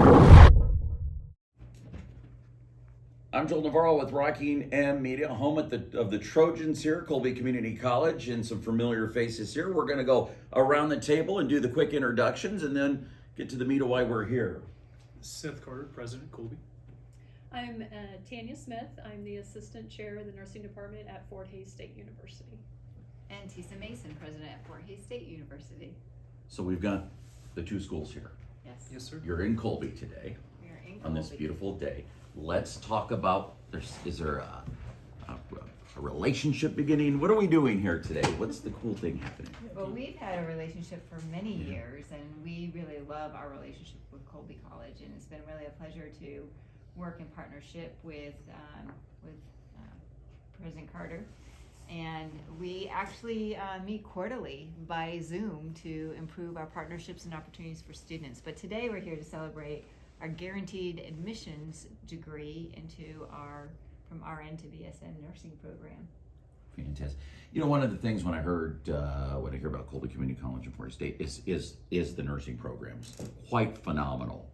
I'm Joel Navarro with Rocking M Media, home of the Trojans here, Colby Community College, and some familiar faces here. We're going to go around the table and do the quick introductions and then get to the meat of why we're here. Seth Carter, President, Colby. I'm Tanya Smith. I'm the Assistant Chair of the Nursing Department at Fort Hays State University. And Tisa Mason, President at Fort Hays State University. So we've got the two schools here. Yes. Yes, sir. You're in Colby today. We are in On this Colby. beautiful day. Let's talk about, is there a relationship beginning? What are we doing here today? What's the cool thing happening? Well, we've had a relationship for many years, and we really love our relationship with Colby College, and it's been really a pleasure to work in partnership with President Carter. And we actually meet quarterly by Zoom to improve our partnerships and opportunities for students. But today we're here to celebrate our guaranteed admissions degree into our from RN to BSN nursing program. Fantastic. You know, one of the things when I hear about Colby Community College and Fort State is the nursing programs. Quite phenomenal.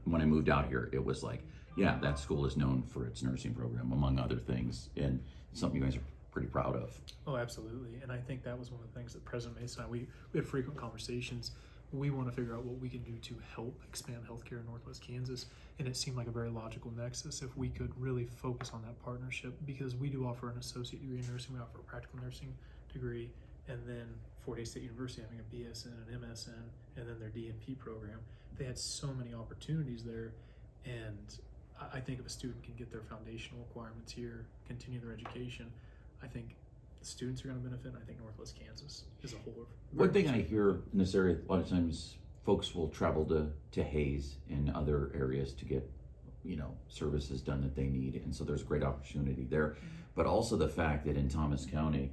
When I moved out here, it was like, yeah, that school is known for its nursing program, among other things, and something you guys are pretty proud of. Oh, absolutely. And I think that was one of the things that President Mason and I, we had frequent conversations. We want to figure out what we can do to help expand healthcare in Northwest Kansas. And it seemed like a very logical nexus if we could really focus on that partnership, because we do offer an associate degree in nursing, we offer a practical nursing degree, and then Fort Hays State University having a BSN, an MSN, and then their DNP program. They had so many opportunities there. And I think if a student can get their foundational requirements here, continue their education, I think the students are going to benefit, and I think Northwest Kansas as a whole. One thing I hear in this area, a lot of times folks will travel to Hays and other areas to get, services done that they need. And so there's a great opportunity there. Mm-hmm. But also the fact that in Thomas County,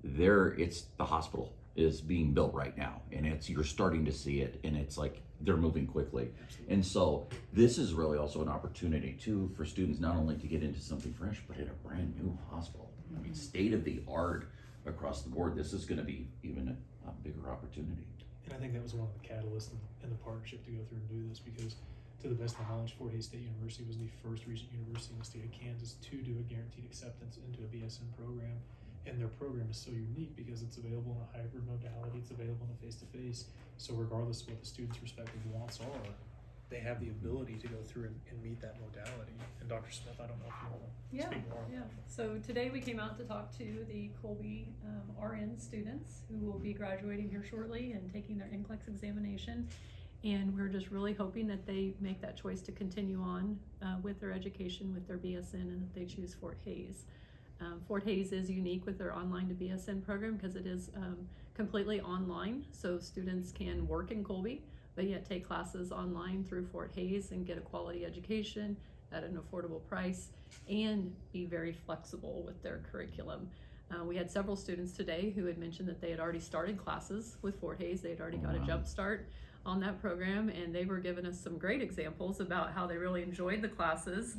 the hospital is being built right now, and you're starting to see it, and it's like they're moving quickly. Absolutely. And so this is really also an opportunity too for students not only to get into something fresh, but at a brand new hospital. I mean, state of the art across the board. This is going to be even a bigger opportunity. And I think that was one of the catalysts in the partnership to go through and do this, because to the best of my knowledge, Fort Hays State University was the first region university in the state of Kansas to do a guaranteed acceptance into a BSN program. And their program is so unique because it's available in a hybrid modality, it's available in a face-to-face. So regardless of what the students' respective wants are, they have the ability to go through and meet that modality. And Dr. Smith, I don't know if you want to speak more on that. So today we came out to talk to the Colby RN students who will be graduating here shortly and taking their NCLEX examination. And we're just really hoping that they make that choice to continue on with their education, with their BSN, and that they choose Fort Hays. Fort Hays is unique with their online to BSN program because it is completely online. So students can work in Colby, but yet take classes online through Fort Hays and get a quality education at an affordable price and be very flexible with their curriculum. We had several students today who had mentioned that they had already started classes with Fort Hays. They had already got a jump start on that program, and they were giving us some great examples about how they really enjoyed the classes.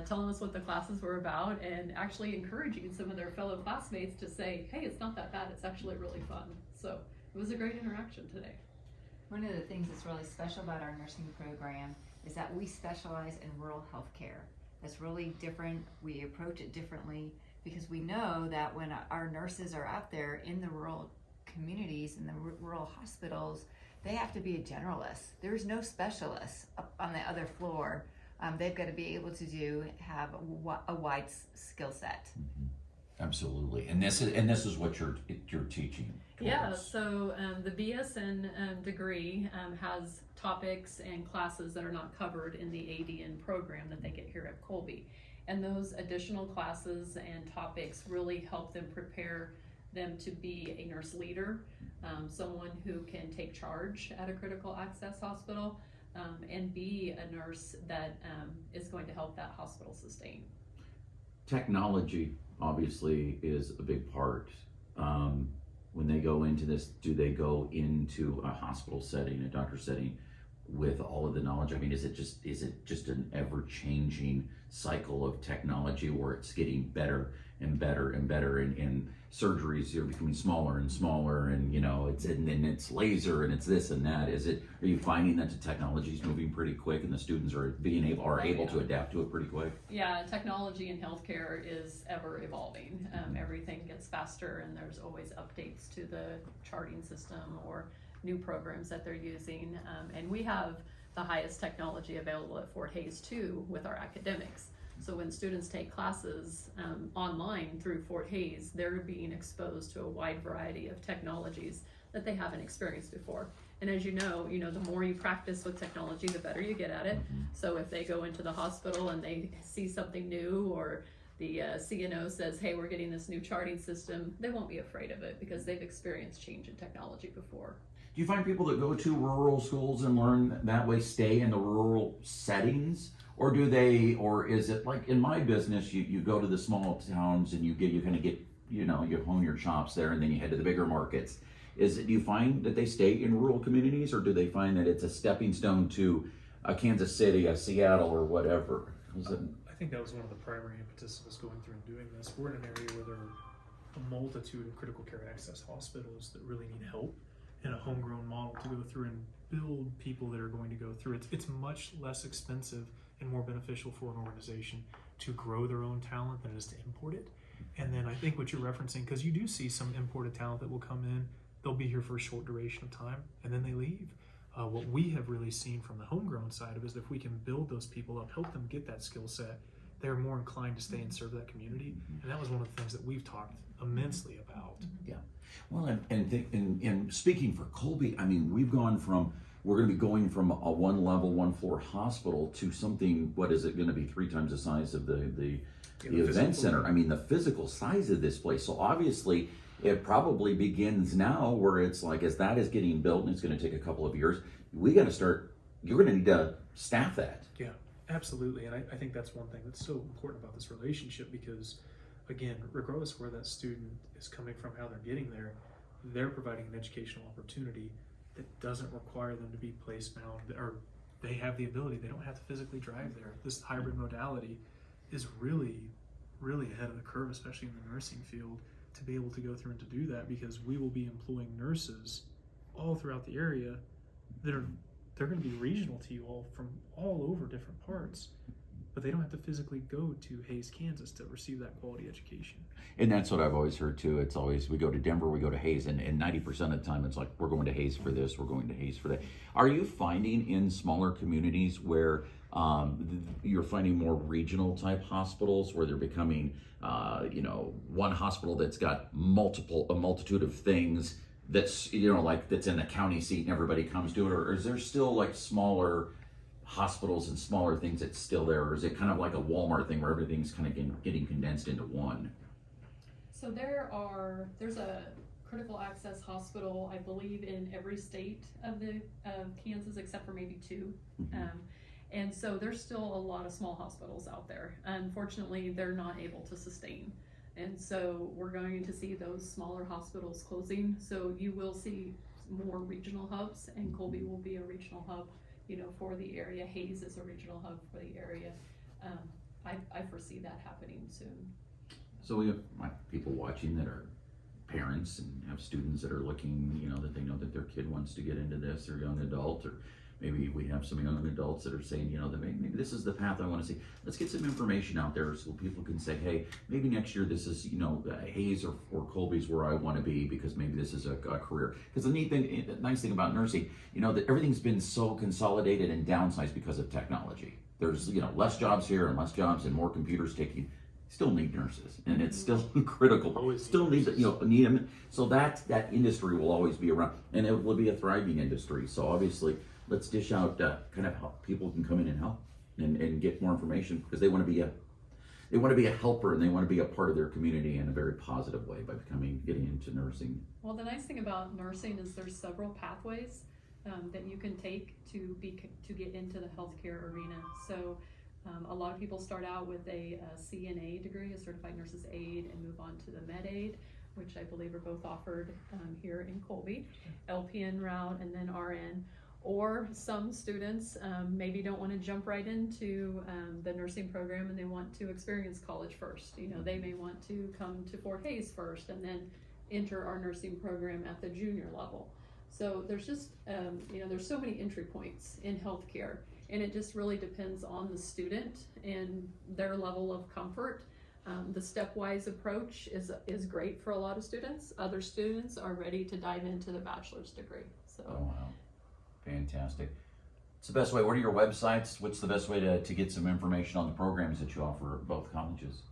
Telling us what the classes were about, and actually encouraging some of their fellow classmates to say, hey, it's not that bad, it's actually really fun. So it was a great interaction today. One of the things that's really special about our nursing program is that we specialize in rural health care. That's really different. We approach it differently because we know that when our nurses are out there in the rural communities and the rural hospitals, they have to be a generalist. There's no specialist up on the other floor. They've got to be able to have a wide skill set. Mm-hmm. Absolutely, and this is what you're teaching towards. Yeah, so the BSN degree has topics and classes that are not covered in the ADN program that they get here at Colby, and those additional classes and topics really help them prepare them to be a nurse leader, someone who can take charge at a critical access hospital, and be a nurse that is going to help that hospital sustain. Technology obviously is a big part. When they go into this, do they go into a hospital setting, a doctor setting, with all of the knowledge? I mean, is it just an ever-changing cycle of technology where it's getting better and better and better, and surgeries are becoming smaller and smaller, and then it's laser and it's this and that? Are you finding that the technology is moving pretty quick and the students are able to adapt to it pretty quick? Yeah, technology in healthcare is ever evolving. Everything gets faster, and there's always updates to the charting system or new programs that they're using. And we have the highest technology available at Fort Hays too with our academics. So when students take classes online through Fort Hays, they're being exposed to a wide variety of technologies that they haven't experienced before. And as you know, the more you practice with technology, the better you get at it. So if they go into the hospital and they see something new, or the CNO says, hey, we're getting this new charting system, they won't be afraid of it because they've experienced change in technology before. Do you find people that go to rural schools and learn that way stay in the rural settings? Or is it like in my business, you go to the small towns and you hone your chops there, and then you head to the bigger markets? Do you find that they stay in rural communities, or do they find that it's a stepping stone to a Kansas City, a Seattle, or whatever? I think that was one of the primary impetus of us going through and doing this. We're in an area where there are a multitude of critical care access hospitals that really need help, and a homegrown model to go through and build people that are going to go through it. It's much less expensive and more beneficial for an organization to grow their own talent than it is to import it. And then I think what you're referencing, because you do see some imported talent that will come in, they'll be here for a short duration of time and then they leave. What we have really seen from the homegrown side of it is that if we can build those people up, help them get that skill set, they're more inclined to stay and serve that community. And that was one of the things that we've talked immensely about. Yeah. Well, and speaking for Colby, I mean, we're going to be going from a one floor hospital to something, what is it going to be, 3 times the size of the event center? I mean, the physical size of this place. So obviously it probably begins now, where it's like, as that is getting built, and it's going to take a couple of years, you're going to need to staff that. Yeah, absolutely. And I think that's one thing that's so important about this relationship, because again, regardless of where that student is coming from, how they're getting there, they're providing an educational opportunity that doesn't require them to be place-bound, or they have the ability, they don't have to physically drive there. This hybrid modality is really, really ahead of the curve, especially in the nursing field, to be able to go through and to do that, because we will be employing nurses all throughout the area they're going to be regional to you all from all over different parts, but they don't have to physically go to Hays, Kansas to receive that quality education. And that's what I've always heard too. It's always, we go to Denver, we go to Hays, and 90% of the time it's like, we're going to Hays for this, we're going to Hays for that. Are you finding in smaller communities where you're finding more regional type hospitals, where they're becoming, one hospital that's got a multitude of things that's, that's in the county seat and everybody comes to it? Or is there still like smaller hospitals and smaller things that's still there? Or is it kind of like a Walmart thing where everything's kind of getting condensed into one? So there's a critical access hospital, I believe, in every state of Kansas except for maybe 2. Mm-hmm. And so there's still a lot of small hospitals out there. Unfortunately, they're not able to sustain. And so we're going to see those smaller hospitals closing. So you will see more regional hubs, and Colby will be a regional hub, for the area. Hays is a regional hub for the area. I foresee that happening soon. So we have people watching that are parents and have students that are looking, that they know that their kid wants to get into this, or young adult, or maybe we have some young adults that are saying, that maybe this is the path I want to see. Let's get some information out there so people can say, hey, maybe next year this is, Hays or Colby's where I want to be, because maybe this is a career. Because the nice thing about nursing, that everything's been so consolidated and downsized because of technology. There's, less jobs here and less jobs and more computers taking. Still need nurses, and it's still critical. Always still need need them. So that industry will always be around, and it will be a thriving industry. So obviously, let's dish out kind of how people can come in and help and get more information, because they want to be a helper, and they want to be a part of their community in a very positive way by getting into nursing. Well, the nice thing about nursing is there's several pathways that you can take to get into the healthcare arena. So a lot of people start out with a CNA degree, a certified nurse's aide, and move on to the med aide, which I believe are both offered here in Colby, LPN route, and then RN. Or some students maybe don't want to jump right into the nursing program and they want to experience college first. You know, they may want to come to Fort Hays first and then enter our nursing program at the junior level. So there's just, you know, there's so many entry points in healthcare, and it just really depends on the student and their level of comfort. The stepwise approach is great for a lot of students. Other students are ready to dive into the bachelor's degree. So. Oh, wow. Fantastic. What's the best way? What are your websites? What's the best way to get some information on the programs that you offer at both colleges?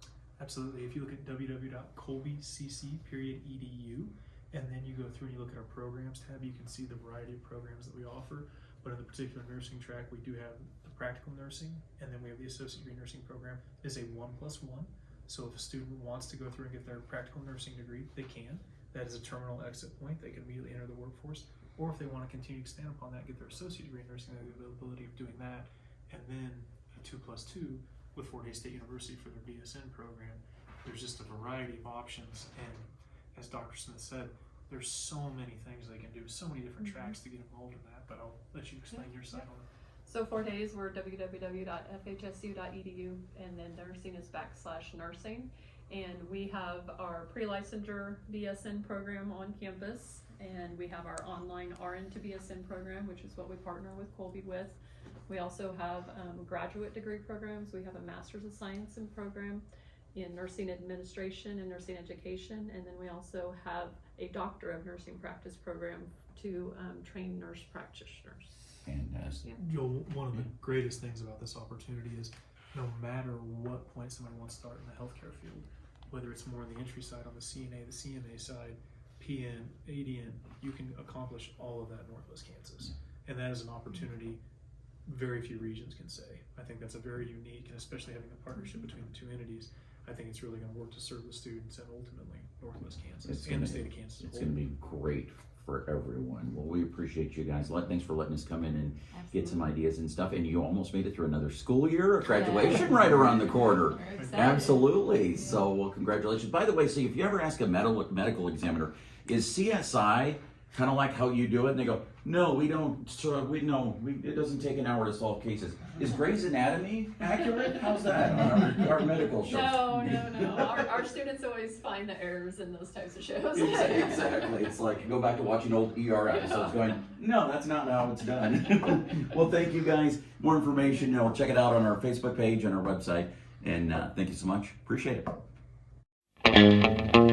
Absolutely. If you look at www.colbycc.edu, and then you go through and you look at our programs tab, you can see the variety of programs that we offer. But in the particular nursing track, we do have the practical nursing, and then we have the associate degree nursing program. It's a 1+1. So if a student wants to go through and get their practical nursing degree, they can. That is a terminal exit point. They can immediately enter the workforce. Or if they want to continue to expand upon that, get their associate degree in nursing, they have the availability of doing that. And then a 2+2 with Fort Hays State University for their BSN program. There's just a variety of options. And as Dr. Smith said, there's so many things they can do, so many different tracks to get involved in that. But I'll let you explain your side on it. So Fort Hays, we're www.fhsu.edu, and then nursing is /nursing. And we have our pre-licensure BSN program on campus, and we have our online RN to BSN program, which is what we partner with Colby with. We also have graduate degree programs. We have a Master's of Science in program in nursing administration and nursing education, and then we also have a Doctor of Nursing Practice program to train nurse practitioners. Fantastic. Joel, one of the greatest things about this opportunity is no matter what point somebody wants to start in the healthcare field, whether it's more on the entry side, on the CNA, the CMA side, PN, ADN, you can accomplish all of that in Northwest Kansas. And that is an opportunity very few regions can say. I think that's a very unique, and especially having a partnership between the two entities, I think it's really going to work to serve the students and ultimately Northwest Kansas and the state of Kansas. It's going to be great for everyone. Well, we appreciate you guys. Thanks for letting us come in and get some ideas and stuff. And you almost made it through another school year, graduation right around the corner. Absolutely. So, well, congratulations. By the way, see, if you ever ask a medical examiner, is CSI kind of like how you do it? And they go, no, we don't. It doesn't take an hour to solve cases. Is Grey's Anatomy accurate? How's that on our medical shows? No. Our students always find the errors in those types of shows. Exactly. It's like go back to watching old ER episodes going, no, that's not how it's done. Well, thank you guys. More information, check it out on our Facebook page and our website. And thank you so much. Appreciate it.